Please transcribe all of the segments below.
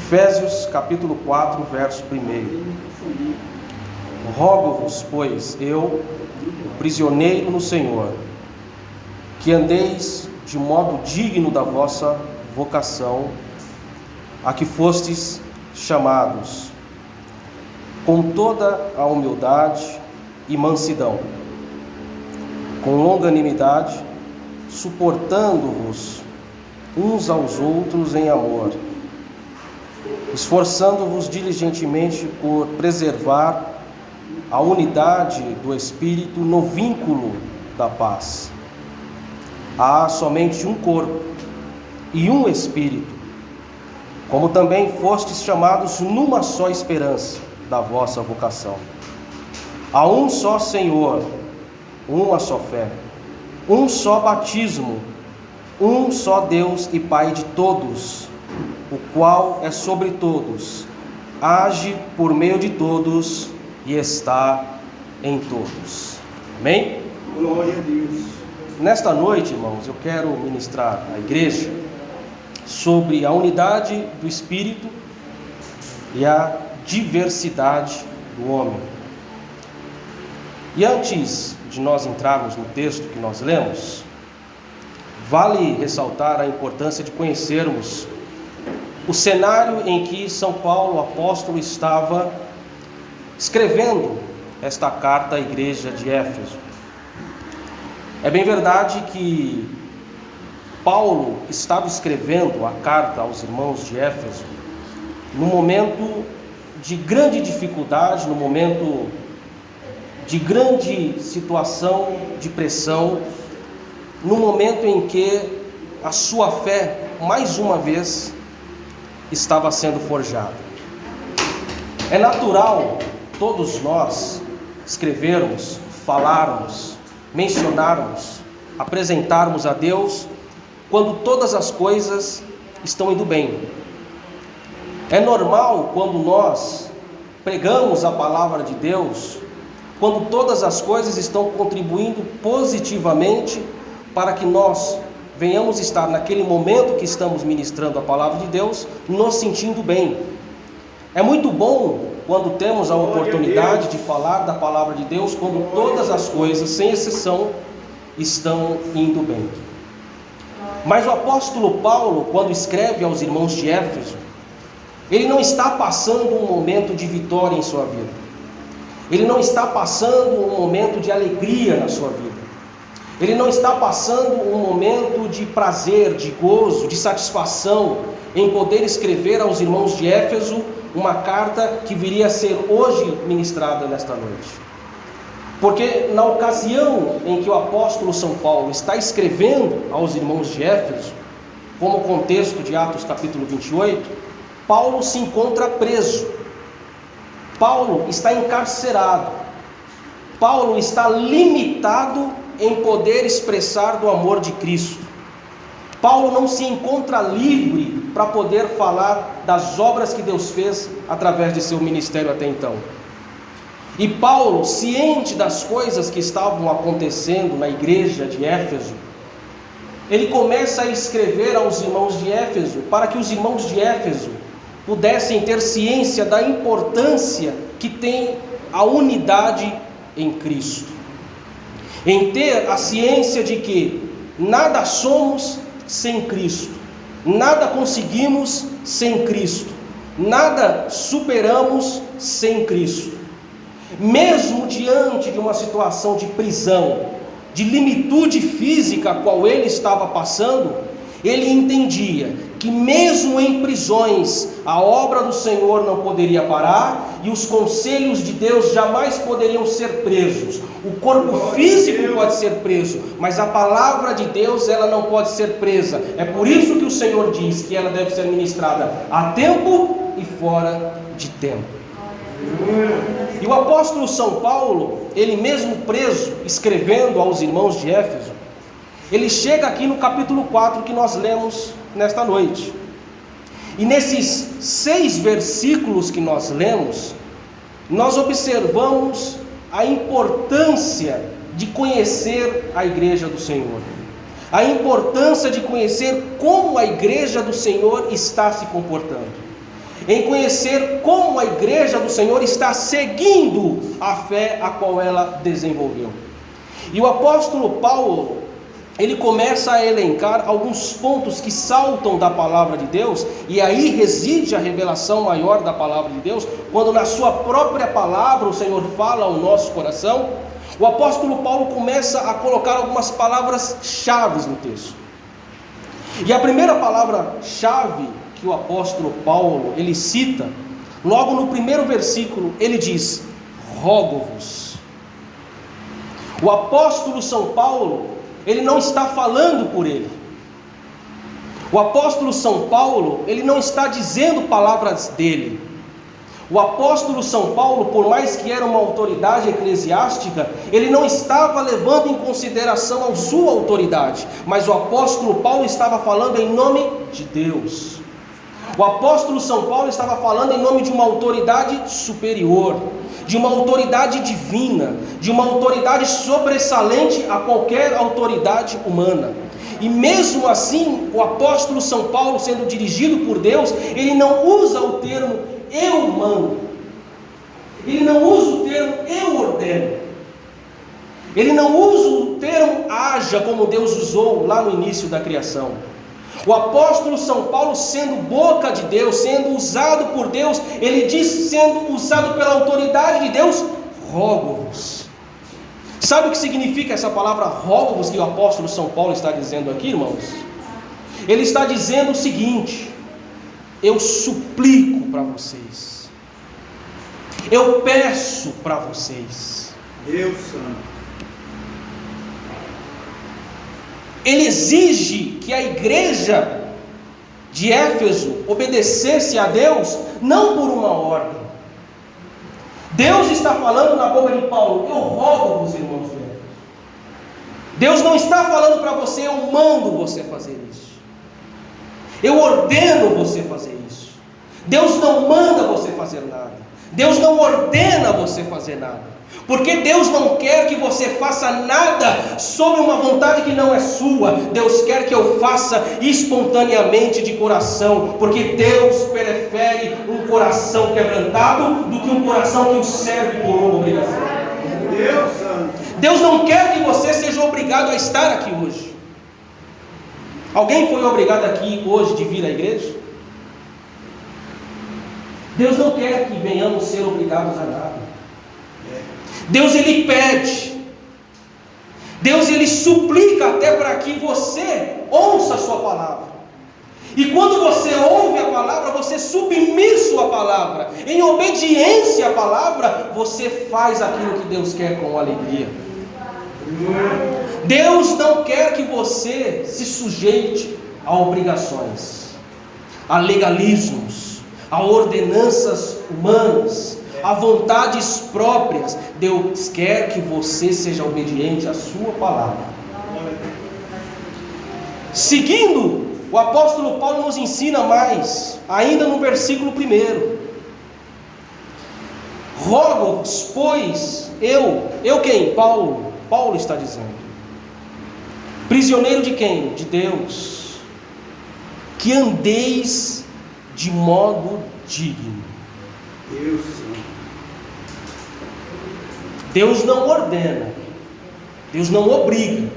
Efésios capítulo 4, verso 1. Rogo-vos, pois, eu, prisioneiro no Senhor, que andeis de modo digno da vossa vocação, a que fostes chamados, com toda a humildade e mansidão, com longanimidade, suportando-vos uns aos outros em amor, esforçando-vos diligentemente por preservar a unidade do Espírito no vínculo da paz. Há somente um corpo e um Espírito, como também fostes chamados numa só esperança da vossa vocação. Há um só Senhor, uma só fé, um só batismo, um só Deus e Pai de todos, o qual é sobre todos, age por meio de todos e está em todos. Amém? Glória a Deus. Nesta noite, irmãos, eu quero ministrar à igreja sobre a unidade do Espírito e a diversidade do homem. E antes de nós entrarmos no texto que nós lemos, vale ressaltar a importância de conhecermos o cenário em que São Paulo, o apóstolo, estava escrevendo esta carta à igreja de Éfeso. É bem verdade que Paulo estava escrevendo a carta aos irmãos de Éfeso num momento de grande dificuldade, num momento de grande situação de pressão, no momento em que a sua fé, mais uma vez, estava sendo forjada. É natural todos nós escrevermos, falarmos, mencionarmos, apresentarmos a Deus quando todas as coisas estão indo bem. É normal quando nós pregamos a palavra de Deus, quando todas as coisas estão contribuindo positivamente para que nós venhamos estar naquele momento que estamos ministrando a palavra de Deus, nos sentindo bem. É muito bom quando temos a oportunidade de falar da palavra de Deus, quando todas as coisas, sem exceção, estão indo bem. Mas o apóstolo Paulo, quando escreve aos irmãos de Éfeso, ele não está passando um momento de vitória em sua vida. Ele não está passando um momento de alegria na sua vida. Ele não está passando um momento de prazer, de gozo, de satisfação em poder escrever aos irmãos de Éfeso uma carta que viria a ser hoje ministrada nesta noite. Porque na ocasião em que o apóstolo São Paulo está escrevendo aos irmãos de Éfeso, como contexto de Atos capítulo 28, Paulo se encontra preso. Paulo está encarcerado. Paulo está limitado em poder expressar do amor de Cristo. Paulo não se encontra livre para poder falar das obras que Deus fez através de seu ministério até então. E Paulo, ciente das coisas que estavam acontecendo na igreja de Éfeso, ele começa a escrever aos irmãos de Éfeso para que os irmãos de Éfeso pudessem ter ciência da importância que tem a unidade em Cristo. Em ter a ciência de que nada somos sem Cristo, nada conseguimos sem Cristo, nada superamos sem Cristo. Mesmo diante de uma situação de prisão, de limitude física a qual ele estava passando, ele entendia que mesmo em prisões a obra do Senhor não poderia parar e os conselhos de Deus jamais poderiam ser presos. O corpo físico pode ser preso, mas a palavra de Deus ela não pode ser presa. É por isso que o Senhor diz que ela deve ser ministrada a tempo e fora de tempo. E o apóstolo São Paulo, ele mesmo preso, escrevendo aos irmãos de Éfeso, ele chega aqui no capítulo 4 que nós lemos nesta noite. E nesses 6 versículos que nós lemos, nós observamos a importância de conhecer a igreja do Senhor. A importância de conhecer como a igreja do Senhor está se comportando. em conhecer como a igreja do Senhor está seguindo a fé a qual ela desenvolveu. E o apóstolo Paulo, ele começa a elencar alguns pontos que saltam da palavra de Deus, e aí reside a revelação maior da palavra de Deus, quando na sua própria palavra o Senhor fala ao nosso coração. O apóstolo Paulo começa a colocar algumas palavras-chave no texto. E a primeira palavra-chave que o apóstolo Paulo, ele cita, logo no primeiro versículo, ele diz: rogo-vos. O apóstolo São Paulo, ele não está falando por ele. O apóstolo São Paulo, ele não está dizendo palavras dele. O apóstolo São Paulo, por mais que era uma autoridade eclesiástica, ele não estava levando em consideração a sua autoridade, mas o apóstolo Paulo estava falando em nome de Deus. O apóstolo São Paulo estava falando em nome de uma autoridade superior, de uma autoridade divina, de uma autoridade sobressalente a qualquer autoridade humana. E mesmo assim, o apóstolo São Paulo, sendo dirigido por Deus, ele não usa o termo eu mando, ele não usa o termo eu ordeno, ele não usa o termo haja como Deus usou lá no início da criação. O apóstolo São Paulo, sendo boca de Deus, sendo usado por Deus, ele diz, sendo usado pela autoridade de Deus: rogo-vos. Sabe o que significa essa palavra rogo-vos que o apóstolo São Paulo está dizendo aqui, irmãos? Ele está dizendo o seguinte: eu suplico para vocês, eu peço para vocês. Deus Santo. Ele exige que a igreja de Éfeso obedecesse a Deus, não por uma ordem. Deus está falando na boca de Paulo: eu rogo-vos, irmãos de Éfeso. Deus não está falando para você: eu mando você fazer isso, eu ordeno você fazer isso. Deus não manda você fazer nada, Deus não ordena você fazer nada, porque Deus não quer que você faça nada sobre uma vontade que não é sua. Deus quer que eu faça espontaneamente de coração, porque Deus prefere um coração quebrantado do que um coração que o serve por uma obrigação. Deus não quer que você seja obrigado a estar aqui hoje. Alguém foi obrigado aqui hoje de vir à igreja? Deus não quer que venhamos ser obrigados a nada. Deus, ele pede, Deus, ele suplica até para que você ouça a sua palavra. E quando você ouve a palavra, você submissa a palavra, em obediência à palavra, você faz aquilo que Deus quer com alegria. Deus não quer que você se sujeite a obrigações, a legalismos, a ordenanças humanas, a vontades próprias. Deus quer que você seja obediente à sua palavra. Seguindo, o apóstolo Paulo nos ensina mais, ainda no versículo 1: rogo-vos, pois eu quem? Paulo está dizendo, prisioneiro de quem? De Deus, que andeis de modo digno. Deus não ordena, Deus não obriga,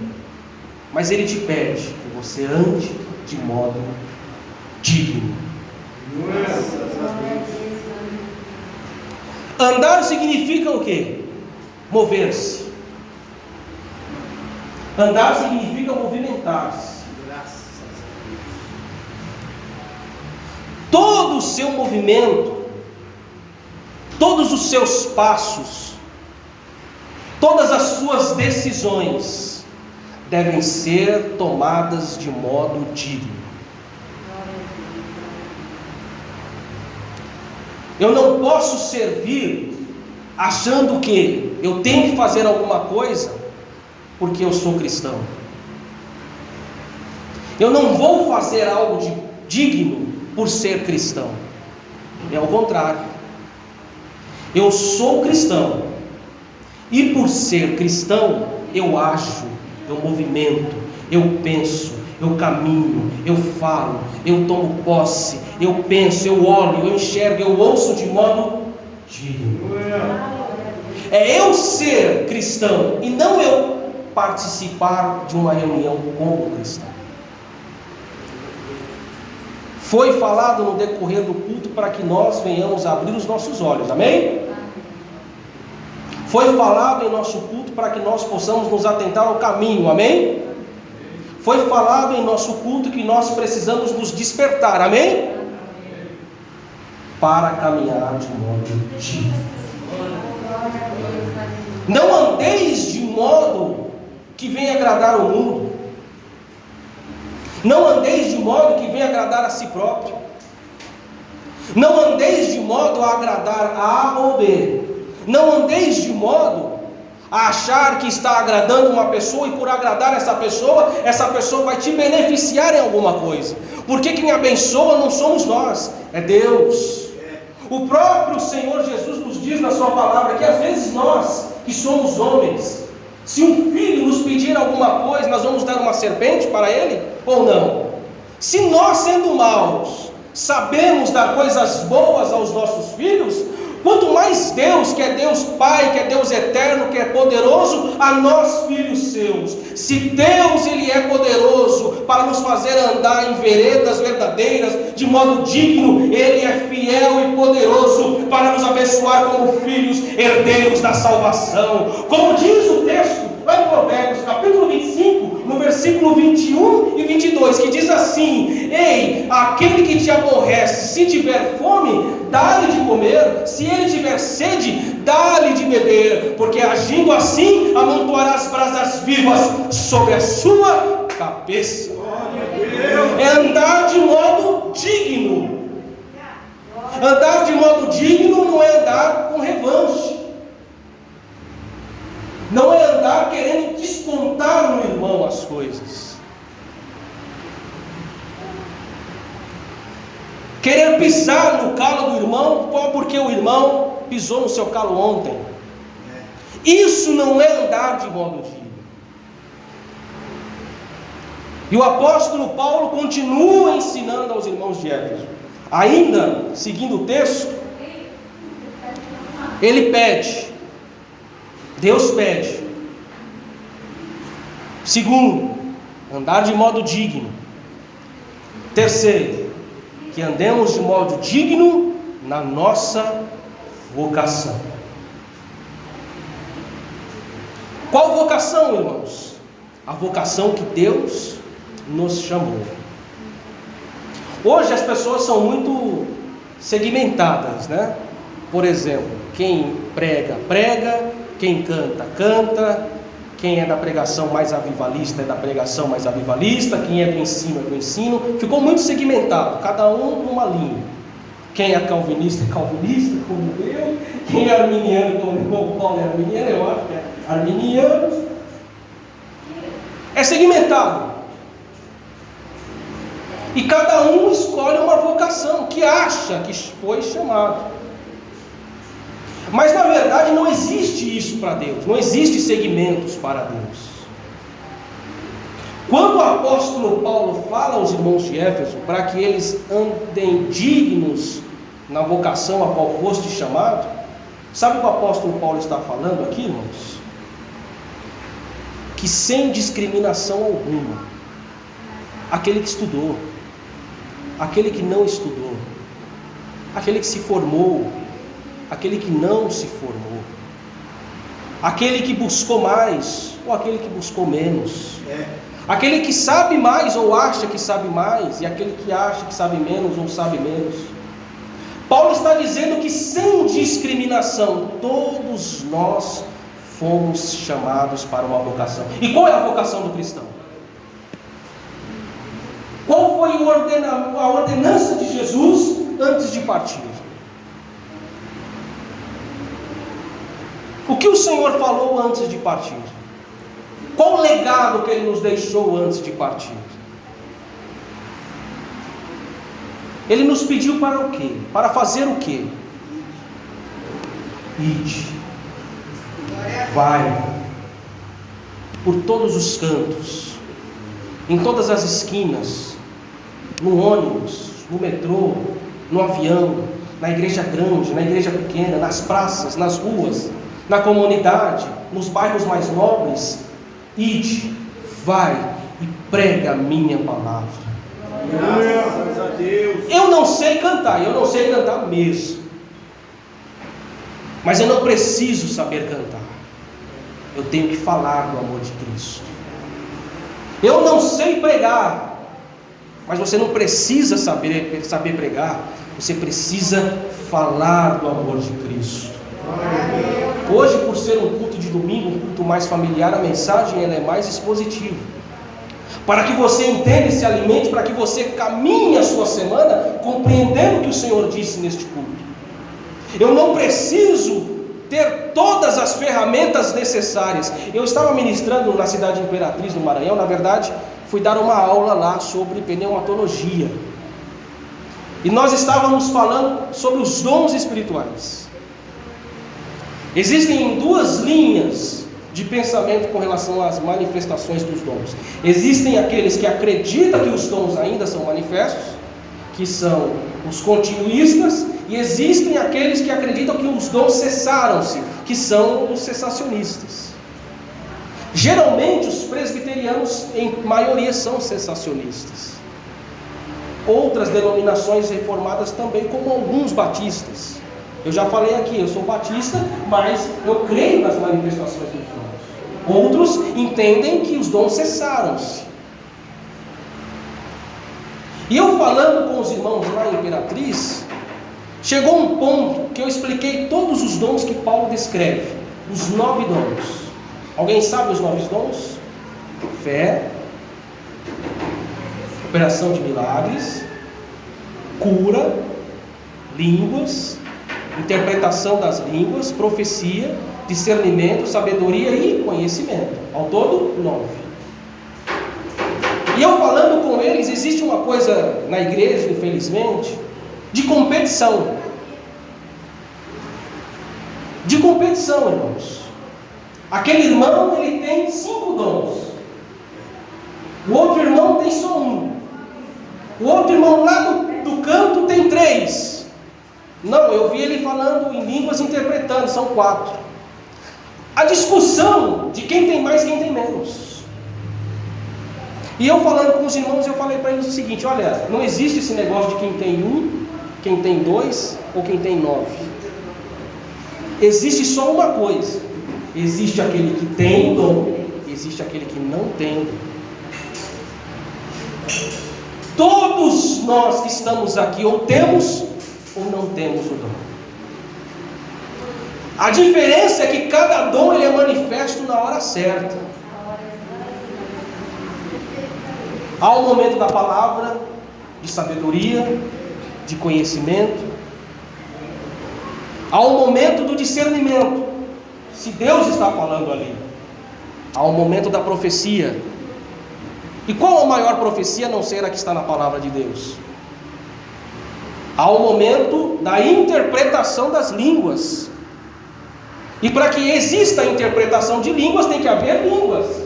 mas Ele te pede que você ande de modo digno. Andar significa o quê? Mover-se. Andar significa movimentar-se. Todo o seu movimento, todos os seus passos, todas as suas decisões devem ser tomadas de modo digno. Eu não posso servir achando que eu tenho que fazer alguma coisa porque eu sou cristão. Eu não vou fazer algo digno por ser cristão. É o contrário. Eu sou cristão, e por ser cristão, eu ajo, eu movimento, eu penso, eu caminho, eu falo, eu tomo posse, eu penso, eu olho, eu enxergo, eu ouço de modo digno. É eu ser cristão e não eu participar de uma reunião como cristão. Foi falado no decorrer do culto para que nós venhamos abrir os nossos olhos, amém? Foi falado em nosso culto para que nós possamos nos atentar ao caminho, amém? Foi falado em nosso culto que nós precisamos nos despertar, amém? Para caminhar de modo digno. Não andeis de modo que venha agradar o mundo. Não andeis de modo que venha agradar a si próprio. Não andeis de modo a agradar A ou B. Não andeis de modo a achar que está agradando uma pessoa, e por agradar essa pessoa vai te beneficiar em alguma coisa. Porque quem abençoa não somos nós, é Deus. O próprio Senhor Jesus nos diz na sua palavra que às vezes nós, que somos homens, se um filho nos pedir alguma coisa, nós vamos dar uma serpente para ele ou não? Se nós, sendo maus, sabemos dar coisas boas aos nossos filhos, quanto mais Deus, que é Deus Pai, que é Deus eterno, que é poderoso, a nós, filhos seus. Se Deus, Ele é poderoso para nos fazer andar em veredas verdadeiras, de modo digno, Ele é fiel e poderoso para nos abençoar como filhos, herdeiros da salvação. Como diz o texto lá em Provérbios, capítulo 25, no versículo 21 e 22, que diz assim: ei, aquele que te aborrece, se tiver fome, dá-lhe de comer, se ele tiver sede, dá-lhe de beber, porque agindo assim, amontoarás brasas vivas sobre a sua cabeça. É andar de modo digno. Andar de modo digno não é andar com revanche. Não é andar querendo descontar no irmão as coisas. Querer pisar no calo do irmão, porque o irmão pisou no seu calo ontem. Isso não é andar de modo digno. E o apóstolo Paulo continua ensinando aos irmãos de Éfeso. Ainda, seguindo o texto, ele pede. Deus pede. Segundo, andar de modo digno. Terceiro, que andemos de modo digno na nossa vocação. Qual vocação, irmãos? A vocação que Deus nos chamou. Hoje as pessoas são muito segmentadas, né? Por exemplo, quem prega, prega. Quem canta, canta. Quem é da pregação mais avivalista é da pregação mais avivalista. Quem é do ensino é do ensino. Ficou muito segmentado, cada um numa linha. Quem é calvinista é calvinista, como eu. Quem é arminiano, como Paulo é arminiano, eu acho que é arminiano. É segmentado. E cada um escolhe uma vocação que acha que foi chamado. Mas na verdade não existe isso para Deus, não existe segmentos para Deus. Quando o apóstolo Paulo fala aos irmãos de Éfeso para que eles andem dignos na vocação a qual foste chamado, sabe o que o apóstolo Paulo está falando aqui, irmãos? Que sem discriminação alguma, aquele que estudou, aquele que não estudou, aquele que se formou, aquele que não se formou, aquele que buscou mais ou aquele que buscou menos, aquele que sabe mais ou acha que sabe mais, e aquele que acha que sabe menos ou sabe menos. Paulo está dizendo que sem discriminação todos nós fomos chamados para uma vocação. E qual é a vocação do cristão? Qual foi a ordenança de Jesus antes de partir? O que o Senhor falou antes de partir? Qual o legado que Ele nos deixou antes de partir? Ele nos pediu para o quê? Para fazer o quê? Ide, vai, por todos os cantos, em todas as esquinas, no ônibus, no metrô, no avião, na igreja grande, na igreja pequena, nas praças, nas ruas, na comunidade, nos bairros mais nobres. Ide, vai e prega a minha palavra. Graças a Deus. Eu não sei cantar mesmo. Mas eu não preciso saber cantar. Eu tenho que falar do amor de Cristo. Eu não sei pregar, mas você não precisa saber pregar. Você precisa falar do amor de Cristo. Hoje, por ser um culto de domingo, um culto mais familiar, a mensagem ela é mais expositiva, para que você entenda e se alimente, para que você caminhe a sua semana compreendendo o que o Senhor disse neste culto. Eu não preciso ter todas as ferramentas necessárias. Eu estava ministrando na cidade de Imperatriz, no Maranhão. Na verdade, fui dar uma aula lá sobre pneumatologia, e nós estávamos falando sobre os dons espirituais. Existem duas linhas de pensamento com relação às manifestações dos dons. Existem aqueles que acreditam que os dons ainda são manifestos, que são os continuistas, e existem aqueles que acreditam que os dons cessaram-se, que são os cessacionistas. Geralmente os presbiterianos, em maioria, são cessacionistas. Outras denominações reformadas também, como alguns batistas. Eu já falei aqui, eu sou batista, mas eu creio nas manifestações dos dons. Outros entendem que os dons cessaram-se. E eu falando com os irmãos lá em Imperatriz, chegou um ponto que eu expliquei todos os dons que Paulo descreve. Os 9 dons. Alguém sabe os 9 dons? Fé, operação de milagres, cura, línguas, interpretação das línguas, profecia, discernimento, sabedoria e conhecimento. Ao todo, 9. E eu falando com eles, existe uma coisa na igreja, infelizmente, de competição. De competição, irmãos. Aquele irmão, ele tem 5 dons. O outro irmão tem só 1. O outro irmão lá do canto tem 3. Não, eu vi ele falando em línguas, interpretando, são 4. A discussão de quem tem mais e quem tem menos. E eu falando com os irmãos, eu falei para eles o seguinte: olha, não existe esse negócio de quem tem 1, quem tem 2 ou quem tem 9. Existe só uma coisa: existe aquele que tem o dom, existe aquele que não tem o dom. Todos nós que estamos aqui ou temos ou não temos o dom. A diferença é que cada dom ele é manifesto na hora certa. Há um momento da palavra, de sabedoria, de conhecimento. Há um momento do discernimento, se Deus está falando ali. Há um momento da profecia. E qual a maior profecia a não ser a que está na palavra de Deus? Há um momento da interpretação das línguas. E para que exista a interpretação de línguas, tem que haver línguas.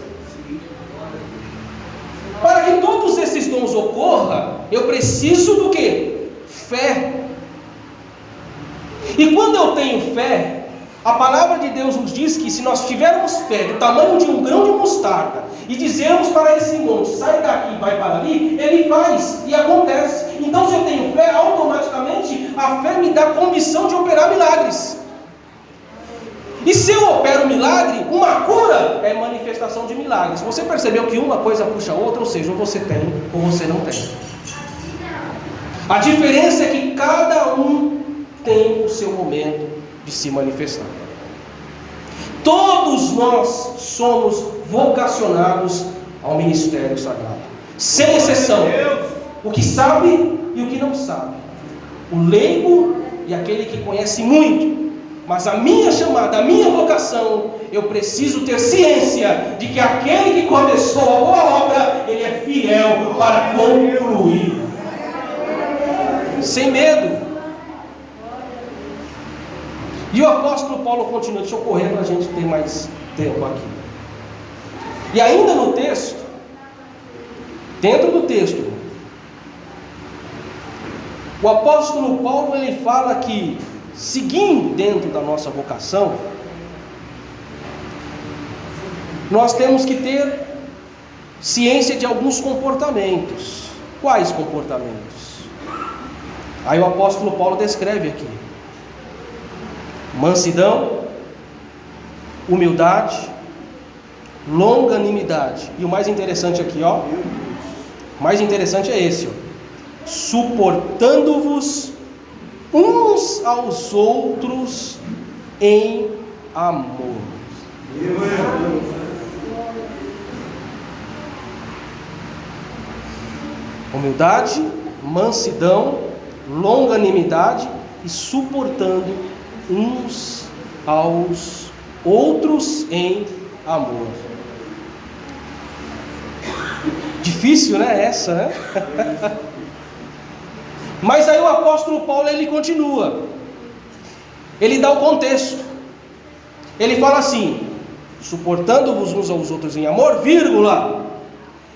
Para que todos esses dons ocorram, eu preciso do quê? Fé. E quando eu tenho fé, a palavra de Deus nos diz que se nós tivermos fé do tamanho de um grão de mostarda e dizermos para esse monte, sai daqui e vai para ali, ele faz e acontece. Então se eu tenho fé, automaticamente a fé me dá condição de operar milagres. E se eu opero um milagre, uma cura é manifestação de milagres. Você percebeu que uma coisa puxa a outra, ou seja, ou você tem ou você não tem. A diferença é que cada um tem o seu momento de se manifestar. Todos nós somos vocacionados ao ministério sagrado, sem exceção. O que sabe e o que não sabe, o leigo e aquele que conhece muito. Mas a minha chamada, a minha vocação, eu preciso ter ciência de que aquele que começou a boa obra, ele é fiel para concluir. Sem medo. E o apóstolo Paulo continua, deixa eu correr para a gente ter mais tempo aqui. E ainda no texto, Dentro do texto, o apóstolo Paulo ele fala que, seguindo dentro da nossa vocação, nós temos que ter ciência de alguns comportamentos. Quais comportamentos? Aí o apóstolo Paulo descreve aqui: mansidão, humildade, longanimidade. E o mais interessante aqui, ó, o mais interessante é esse, ó: suportando-vos uns aos outros em amor. Humildade, mansidão, longanimidade e suportando uns aos outros em amor. Difícil, né? Essa, né? Mas aí o apóstolo Paulo ele continua. Ele dá o contexto. Ele fala assim: suportando-vos uns aos outros em amor, vírgula,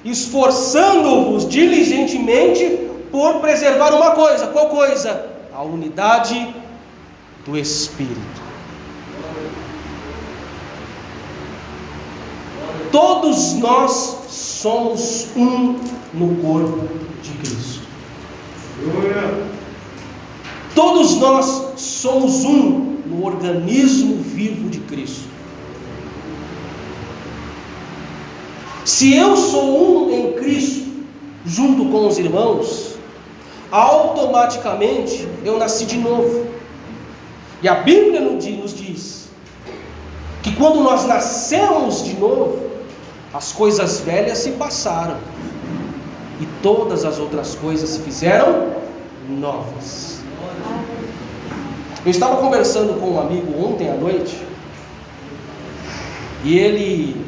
esforçando-vos diligentemente por preservar uma coisa. Qual coisa? A unidade do Espírito. Todos nós somos um no corpo de Cristo. Todos nós somos um no organismo vivo de Cristo. Se eu sou um em Cristo, junto com os irmãos, automaticamente eu nasci de novo. E a Bíblia nos diz que quando nós nascemos de novo, as coisas velhas se passaram e todas as outras coisas se fizeram novas. Eu estava conversando com um amigo ontem à noite e ele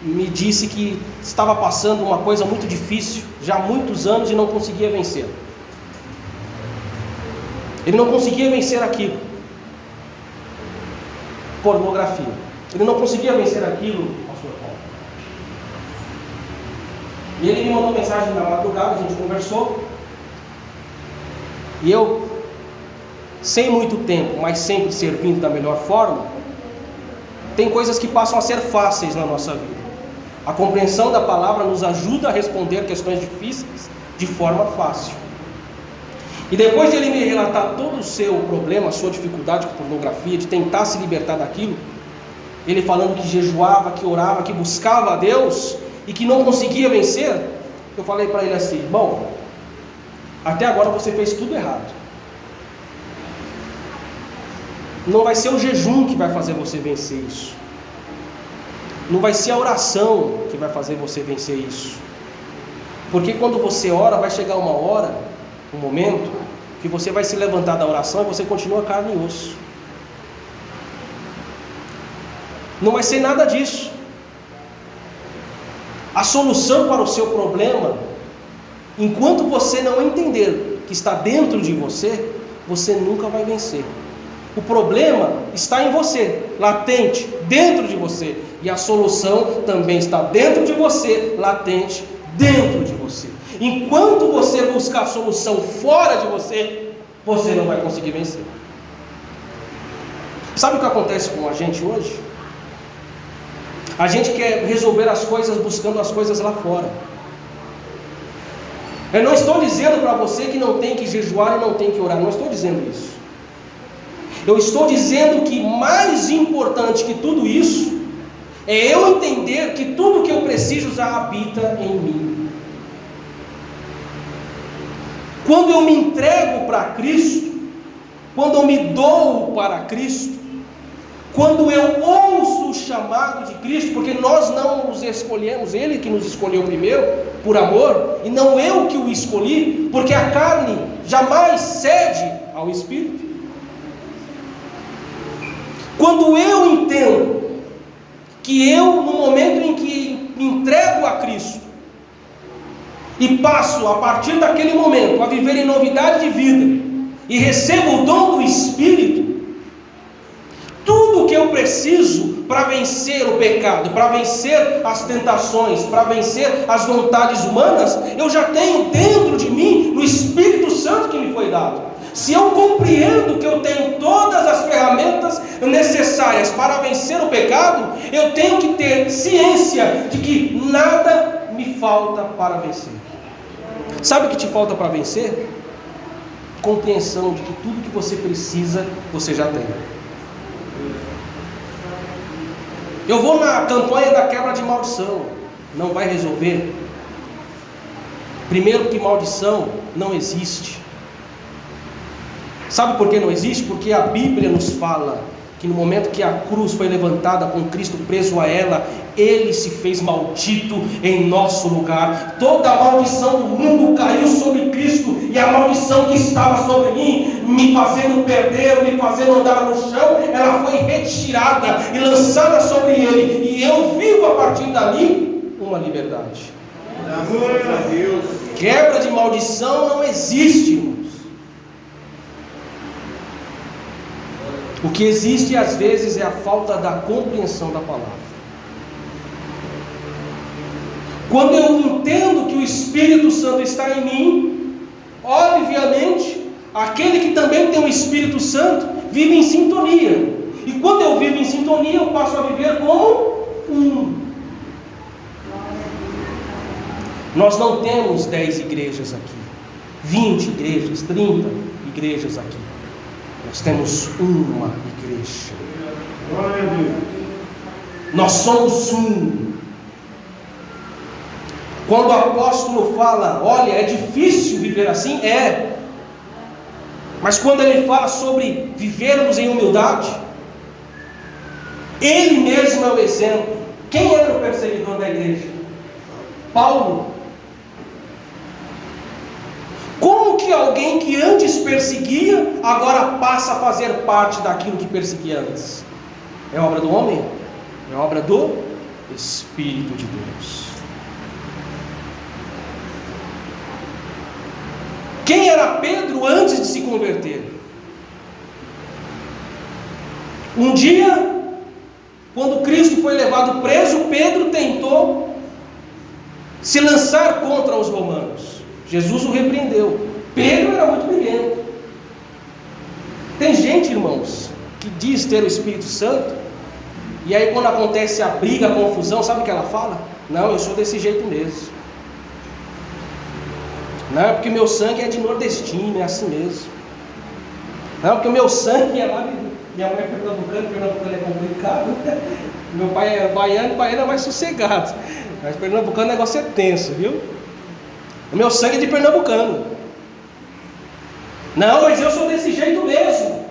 me disse que estava passando uma coisa muito difícil já há muitos anos e não conseguia vencer. Ele não conseguia vencer aquilo. Pornografia. Ele não conseguia vencer aquilo, pastor Paulo. E ele me mandou mensagem na madrugada, a gente conversou. E eu, sem muito tempo, mas sempre servindo da melhor forma, tem coisas que passam a ser fáceis na nossa vida. A compreensão da palavra nos ajuda a responder questões difíceis de forma fácil. E depois de ele me relatar todo o seu problema, a sua dificuldade com pornografia, de tentar se libertar daquilo, ele falando que jejuava, que orava, que buscava a Deus e que não conseguia vencer, eu falei para ele assim: irmão, até agora você fez tudo errado. Não vai ser o jejum que vai fazer você vencer isso. Não vai ser a oração que vai fazer você vencer isso. Porque quando você ora, vai chegar uma hora, um momento, que você vai se levantar da oração e você continua carne e osso. Não vai ser nada disso. A solução para o seu problema, enquanto você não entender que está dentro de você, você nunca vai vencer. O problema está em você, latente, dentro de você. E a solução também está dentro de você, latente, dentro de você. Enquanto você buscar a solução fora de você, você não vai conseguir vencer. Sabe o que acontece com a gente hoje? A gente quer resolver as coisas buscando as coisas lá fora. Eu não estou dizendo para você que não tem que jejuar e não tem que orar. Não estou dizendo isso. Eu estou dizendo que mais importante que tudo isso é eu entender que tudo que eu preciso já habita em mim. Quando eu me entrego para Cristo, quando eu me dou para Cristo, quando eu ouço o chamado de Cristo, porque nós não os escolhemos, Ele que nos escolheu primeiro, por amor, e não eu que o escolhi, porque a carne jamais cede ao Espírito. Quando eu entendo que eu, no momento em que me entrego a Cristo, e passo a partir daquele momento a viver em novidade de vida, e recebo o dom do Espírito, tudo tudo o que eu preciso para vencer o pecado, para vencer as tentações, para vencer as vontades humanas, eu já tenho dentro de mim, no Espírito Santo que me foi dado. Se eu compreendo que eu tenho todas as ferramentas necessárias para vencer o pecado, eu tenho que ter ciência de que nada me falta para vencer. Sabe o que te falta para vencer? Compreensão de que tudo que você precisa, você já tem. Eu vou na campanha da quebra de maldição. Não vai resolver. Primeiro que maldição não existe. Sabe por que não existe? Porque a Bíblia nos fala que no momento que a cruz foi levantada com Cristo preso a ela, Ele se fez maldito em nosso lugar. Toda a maldição do mundo caiu sobre Cristo, e a maldição que estava sobre mim, me fazendo perder, me fazendo andar no chão, ela foi retirada e lançada sobre Ele, e eu vivo a partir dali uma liberdade. Graças a Deus. Quebra de maldição não existe, irmãos. O que existe às vezes é a falta da compreensão da palavra. Quando eu entendo que o Espírito Santo está em mim, obviamente, aquele que também tem o Espírito Santo vive em sintonia. E quando eu vivo em sintonia, eu passo a viver como um. Nós não temos 10 igrejas aqui, 20 igrejas, 30 igrejas aqui. Nós temos uma igreja. Glória a Deus. Nós somos um. Quando o apóstolo fala, olha, é difícil viver assim, é. Mas quando ele fala sobre vivermos em humildade, ele mesmo é o exemplo. Quem era o perseguidor da igreja? Paulo. Como que alguém que antes perseguia, agora passa a fazer parte daquilo que perseguia antes? É obra do homem? É obra do Espírito de Deus. Quem era Pedro antes de se converter? Um dia, quando Cristo foi levado preso, Pedro tentou se lançar contra os romanos. Jesus o repreendeu. Pedro era muito briguento. Tem gente, irmãos, que diz ter o Espírito Santo, e aí quando acontece a briga, a confusão, sabe o que ela fala? Não, eu sou desse jeito mesmo. Não, é porque meu sangue é de nordestino, é assim mesmo. Não, porque o meu sangue é lá, minha mãe é pernambucano é complicado. Meu pai é baiano é mais sossegado. Mas pernambucano o negócio é tenso, viu? O meu sangue é de pernambucano. Não, mas eu sou desse jeito mesmo.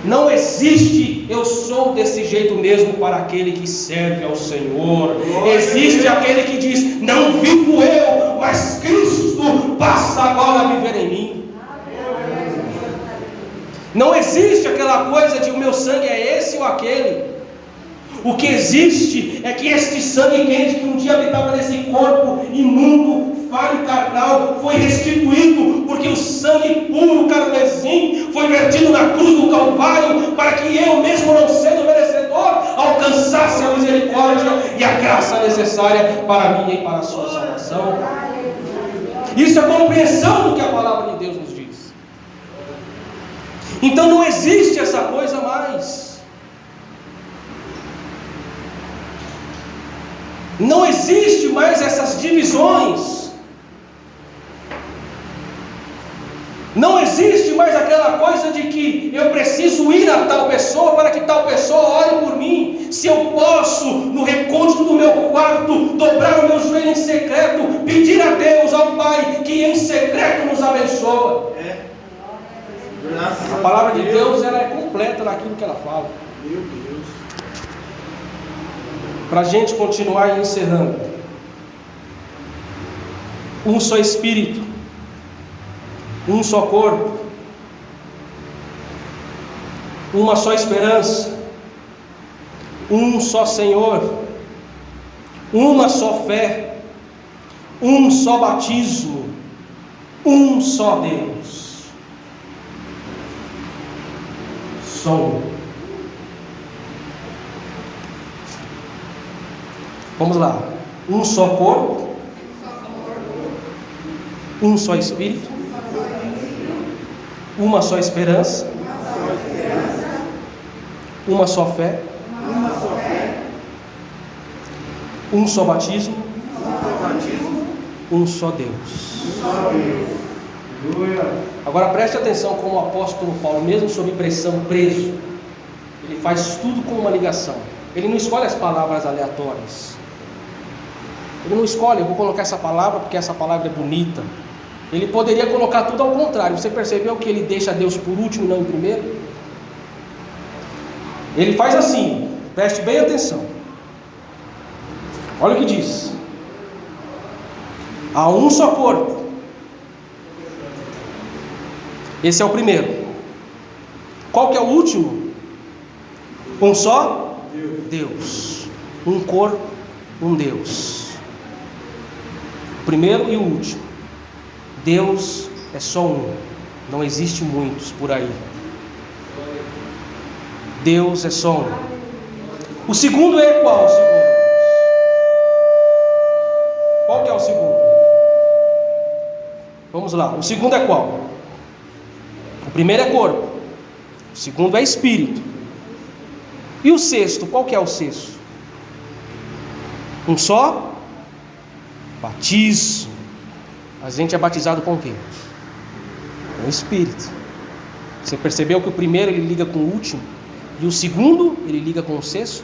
Não existe eu sou desse jeito mesmo para aquele que serve ao Senhor. Existe aquele que diz, não vivo eu, mas Cristo passa agora a viver em mim. Não existe aquela coisa de o meu sangue é esse ou aquele. O que existe é que este sangue quente que um dia habitava nesse corpo imundo, falho e carnal, foi restituído, porque o sangue puro, carmesim, foi vertido na cruz do Calvário, para que eu mesmo, não sendo merecedor, alcançasse a misericórdia e a graça necessária para a minha e para a sua salvação. Isso é a compreensão do que a palavra de Deus nos diz. Então não existe essa coisa mais. Não existe mais essas divisões. Não existe mais aquela coisa de que eu preciso ir a tal pessoa para que tal pessoa ore por mim. Se eu posso, no recôndito do meu quarto, dobrar o meu joelho em secreto, pedir a Deus, ao Pai, que em secreto nos abençoa. A palavra de Deus, ela é completa naquilo que ela fala. Meu Deus. Para a gente continuar encerrando. Um só Espírito, um só corpo, uma só esperança, um só Senhor, uma só fé, um só batismo, um só Deus. só um. Vamos lá. Um só corpo, um só Espírito, uma só esperança, uma só fé, um só batismo, um só Deus. Agora preste atenção como o apóstolo Paulo, mesmo sob pressão, preso, ele faz tudo com uma ligação. Ele não escolhe as palavras aleatórias. Ele não escolhe, eu vou colocar essa palavra porque essa palavra é bonita. Ele poderia colocar tudo ao contrário. Você percebeu que ele deixa Deus por último e não em primeiro? Ele faz assim, preste bem atenção. Olha o que diz: há um só corpo. Esse é o primeiro. Qual que é o último? Um só Deus. Um corpo, um Deus. O primeiro e o último. Deus é só um. Não existe muitos por aí. Deus é só um. O segundo é qual? O segundo? Qual que é o segundo? Vamos lá. O segundo é qual? O primeiro é corpo. O segundo é espírito. E o sexto? Qual que é o sexto? Um só? Batismo. A gente é batizado com o quê? Com o Espírito. Você percebeu que o primeiro ele liga com o último? E o segundo ele liga com o sexto?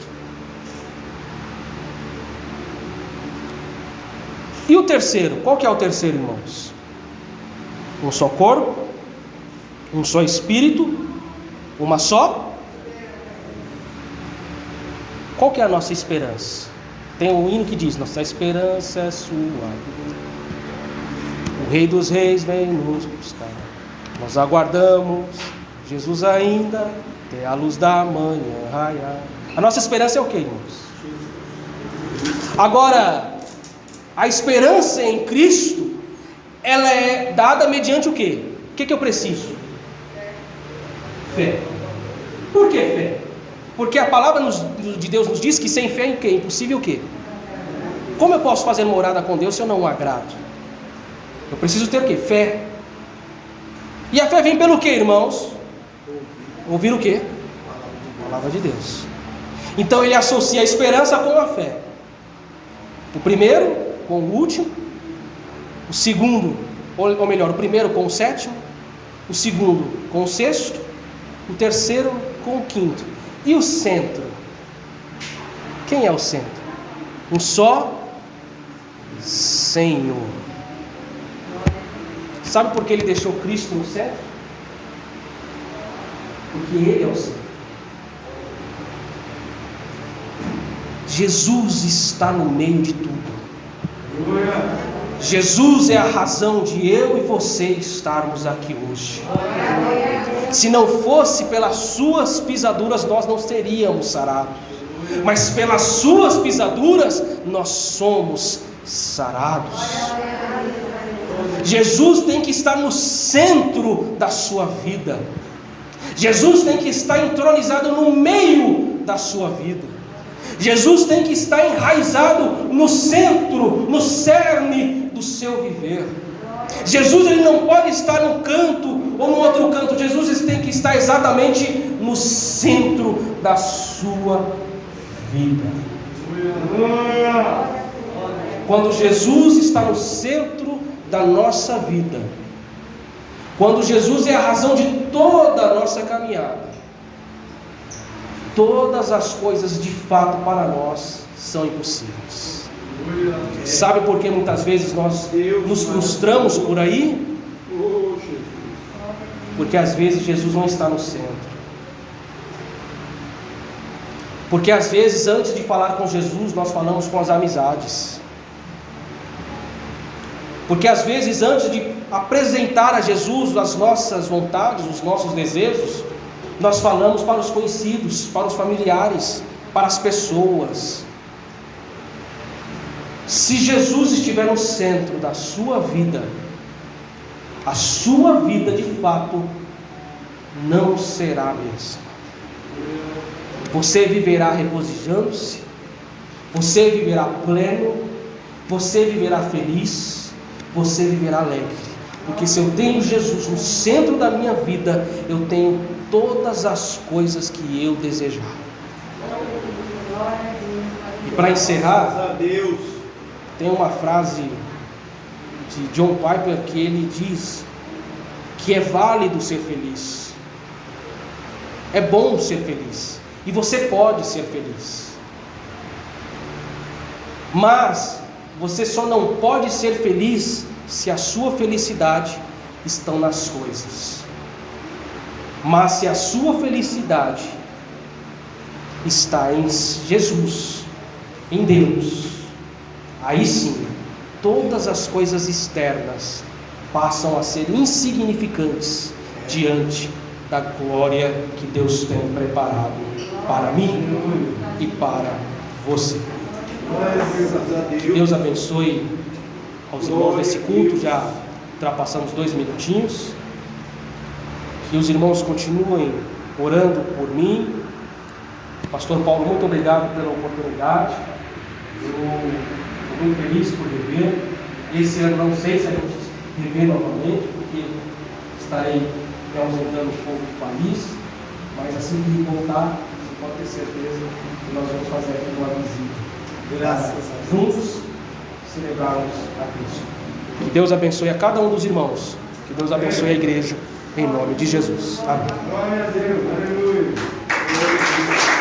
E o terceiro? Qual que é o terceiro, irmãos? Um só corpo, um só Espírito, uma só? Qual que é a nossa esperança? Tem um hino que diz: nossa esperança é sua. O Rei dos Reis vem nos buscar. Nós aguardamos Jesus ainda até a luz da manhã raiar. A nossa esperança é o que, irmãos? Agora, a esperança em Cristo, ela é dada mediante o quê? O que eu preciso? Fé. Por que fé? Porque a palavra de Deus nos diz que sem fé é impossível o quê? Como eu posso fazer morada com Deus se eu não o agrado? Eu preciso ter o quê? Fé. E a fé vem pelo quê, irmãos? Ouvir o quê? A palavra de Deus. Então ele associa a esperança com a fé. O primeiro com o último. O segundo, ou melhor, o primeiro com o sétimo. O segundo com o sexto. O terceiro com o quinto. E o centro? Quem é o centro? Um só Senhor. Sabe por que ele deixou Cristo no centro? Porque Ele é o centro. Jesus está no meio de tudo. Jesus é a razão de eu e você estarmos aqui hoje. Se não fosse pelas suas pisaduras, nós não seríamos sarados. Mas pelas suas pisaduras, nós somos sarados. Jesus tem que estar no centro da sua vida. Jesus tem que estar entronizado no meio da sua vida. Jesus tem que estar enraizado no centro, no cerne do seu viver. Jesus ele não pode estar num canto ou no outro canto. Jesus tem que estar exatamente no centro da sua vida. Quando Jesus está no centro da nossa vida, quando Jesus é a razão de toda a nossa caminhada, todas as coisas de fato para nós são impossíveis. Sabe por que muitas vezes nós nos frustramos por aí? Porque às vezes Jesus não está no centro. Porque às vezes antes de falar com Jesus nós falamos com as amizades. Porque às vezes antes de apresentar a Jesus as nossas vontades, os nossos desejos, nós falamos para os conhecidos, para os familiares, para as pessoas. Se Jesus estiver no centro da sua vida, a sua vida de fato não será a mesma. Você viverá regozijando-se, você viverá pleno, você viverá feliz, você viverá alegre. Porque se eu tenho Jesus no centro da minha vida, eu tenho todas as coisas que eu desejar. E para encerrar, tem uma frase de John Piper que ele diz que é válido ser feliz. É bom ser feliz. E você pode ser feliz. Mas você só não pode ser feliz se a sua felicidade está nas coisas. Mas se a sua felicidade está em Jesus, em Deus, aí sim, todas as coisas externas passam a ser insignificantes diante da glória que Deus tem preparado para mim e para você. Que Deus abençoe aos irmãos desse culto. Já ultrapassamos 2 minutinhos. Que os irmãos continuem orando por mim. Pastor Paulo, muito obrigado pela oportunidade. Eu estou muito feliz por rever. Esse ano não sei se a gente rever novamente, porque estarei me ausentando um pouco do país, mas assim que voltar, você pode ter certeza que nós vamos fazer aqui uma visita. Graças a Deus. Juntos celebrarmos a Cristo. Que Deus abençoe a cada um dos irmãos. Que Deus abençoe a igreja, em nome de Jesus. Amém. Glória a Deus. Aleluia.